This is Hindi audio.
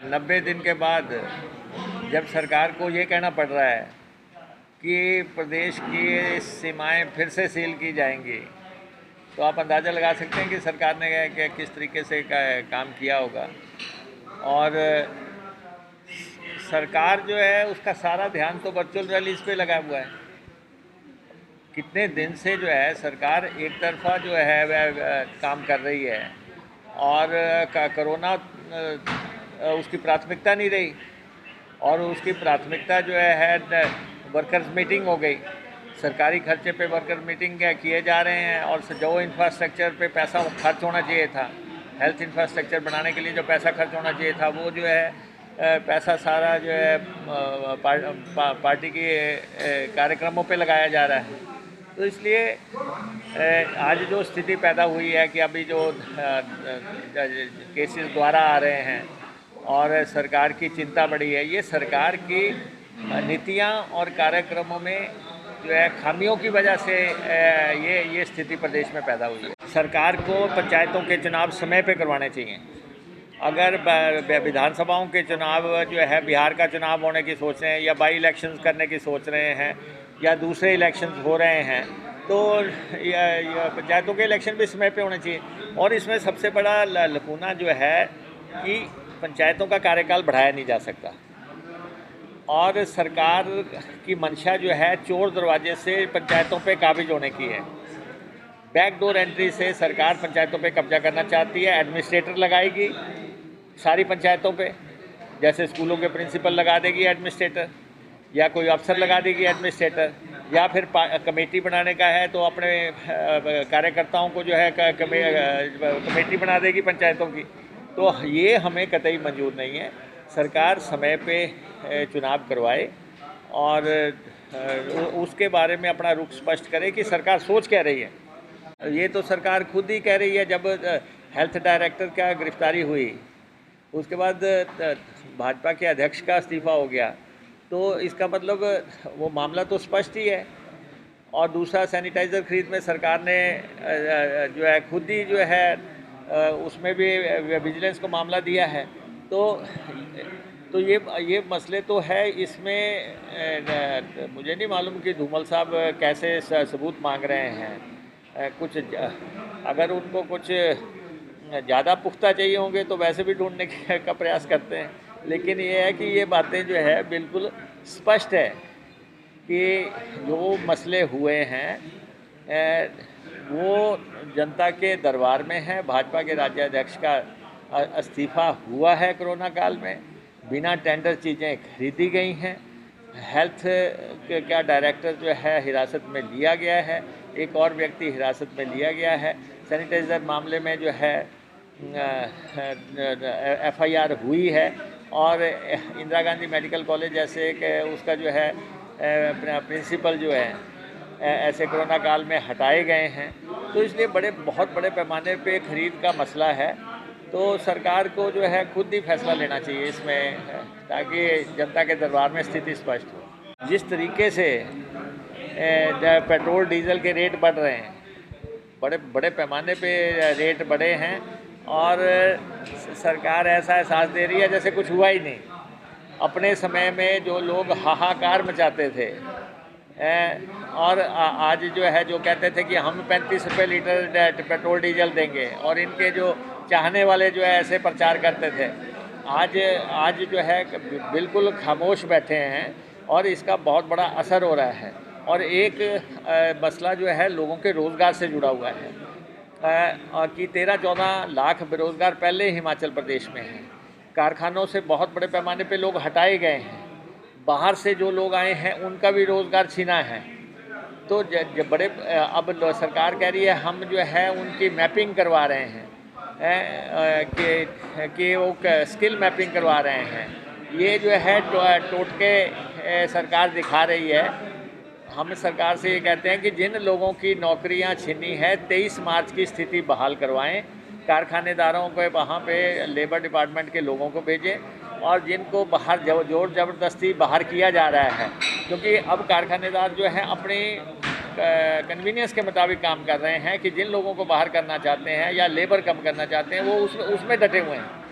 90 दिन के बाद जब सरकार को ये कहना पड़ रहा है कि प्रदेश की सीमाएं फिर से सील की जाएंगी, तो आप अंदाज़ा लगा सकते हैं कि सरकार ने किस तरीके से काम किया होगा। और सरकार जो है उसका सारा ध्यान तो वर्चुअल रैलीज पे लगा हुआ है। कितने दिन से जो है सरकार एक तरफा जो है वह काम कर रही है और कोरोना उसकी प्राथमिकता नहीं रही, और उसकी प्राथमिकता जो है वर्कर्स मीटिंग हो गई। सरकारी खर्चे पे वर्कर मीटिंग किए जा रहे हैं, और जो इंफ्रास्ट्रक्चर पे पैसा खर्च होना चाहिए था, हेल्थ इंफ्रास्ट्रक्चर बनाने के लिए जो पैसा खर्च होना चाहिए था, वो जो है पैसा सारा जो है पार्टी के कार्यक्रमों पे लगाया जा रहा है। तो इसलिए आज जो स्थिति पैदा हुई है कि अभी जो केसेस दोबारा आ रहे हैं और सरकार की चिंता बढ़ी है, ये सरकार की नीतियां और कार्यक्रमों में जो है खामियों की वजह से ये स्थिति प्रदेश में पैदा हुई है। सरकार को पंचायतों के चुनाव समय पे करवाने चाहिए। अगर विधानसभाओं के चुनाव जो है बिहार का चुनाव होने की सोच रहे हैं, या बाई इलेक्शंस करने की सोच रहे हैं, या दूसरे इलेक्शंस हो रहे हैं, तो या पंचायतों के इलेक्शन भी समय पे होने चाहिए। और इसमें सबसे बड़ा लकूना जो है कि पंचायतों का कार्यकाल बढ़ाया नहीं जा सकता, और सरकार की मंशा जो है चोर दरवाजे से पंचायतों पे काबिज होने की है। बैकडोर एंट्री से सरकार पंचायतों पे कब्जा करना चाहती है। एडमिनिस्ट्रेटर लगाएगी सारी पंचायतों पे, जैसे स्कूलों के प्रिंसिपल लगा देगी एडमिनिस्ट्रेटर, या कोई अफसर लगा देगी एडमिनिस्ट्रेटर, या फिर कमेटी बनाने का है तो अपने कार्यकर्ताओं को जो है कमेटी बना देगी पंचायतों की। तो ये हमें कतई मंजूर नहीं है। सरकार समय पे चुनाव करवाए और उसके बारे में अपना रुख स्पष्ट करे कि सरकार सोच क्या रही है। ये तो सरकार खुद ही कह रही है। जब हेल्थ डायरेक्टर का गिरफ्तारी हुई, उसके बाद भाजपा के अध्यक्ष का इस्तीफा हो गया, तो इसका मतलब वो मामला तो स्पष्ट ही है। और दूसरा, सैनिटाइज़र खरीद में सरकार ने जो है खुद ही जो है उसमें भी विजिलेंस को मामला दिया है। तो ये मसले तो है। इसमें मुझे नहीं मालूम कि धूमल साहब कैसे सबूत मांग रहे हैं। कुछ अगर उनको कुछ ज़्यादा पुख्ता चाहिए होंगे तो वैसे भी ढूंढने का प्रयास करते हैं, लेकिन ये है कि ये बातें जो है बिल्कुल स्पष्ट है कि जो मसले हुए हैं वो जनता के दरबार में है। भाजपा के राज्याध्यक्ष का इस्तीफा हुआ है कोरोना काल में, बिना टेंडर चीज़ें खरीदी गई हैं। हेल्थ का डायरेक्टर जो है हिरासत में लिया गया है, एक और व्यक्ति हिरासत में लिया गया है। सैनिटाइज़र मामले में जो है FIR हुई है, और इंदिरा गांधी मेडिकल कॉलेज जैसे उसका जो है प्रिंसिपल जो है ऐसे कोरोना काल में हटाए गए हैं। तो इसलिए बहुत बड़े पैमाने पे खरीद का मसला है। तो सरकार को जो है खुद ही फैसला लेना चाहिए इसमें, ताकि जनता के दरबार में स्थिति स्पष्ट हो। जिस तरीके से पेट्रोल डीजल के रेट बढ़ रहे हैं, बड़े पैमाने पे रेट बढ़े हैं, और सरकार ऐसा एहसास दे रही है जैसे कुछ हुआ ही नहीं। अपने समय में जो लोग हाहाकार मचाते थे और आज जो है जो कहते थे कि हम 35 रुपये लीटर पेट्रोल डीजल देंगे, और इनके जो चाहने वाले जो है ऐसे प्रचार करते थे, आज जो है बिल्कुल खामोश बैठे हैं, और इसका बहुत बड़ा असर हो रहा है। और एक मसला जो है लोगों के रोज़गार से जुड़ा हुआ है, कि 13-14 लाख बेरोज़गार पहले हिमाचल प्रदेश में हैं। कारखानों से बहुत बड़े पैमाने पे लोग हटाए गए हैं। बाहर से जो लोग आए हैं उनका भी रोज़गार छीना है। तो अब सरकार कह रही है हम जो है उनकी मैपिंग करवा रहे हैं, कि वो स्किल मैपिंग करवा रहे हैं। ये जो है टोटके सरकार दिखा रही है। हम सरकार से ये कहते हैं कि जिन लोगों की नौकरियां छीनी है 23 मार्च की स्थिति बहाल करवाएं, कारखानेदारों को वहाँ पे लेबर डिपार्टमेंट के लोगों को भेजें, और जिनको बाहर जोर ज़बरदस्ती बाहर किया जा रहा है, क्योंकि अब कारखानेदार जो हैं अपनी कन्वीनियंस के मुताबिक काम कर रहे हैं, कि जिन लोगों को बाहर करना चाहते हैं या लेबर कम करना चाहते हैं वो उसमें डटे हुए हैं।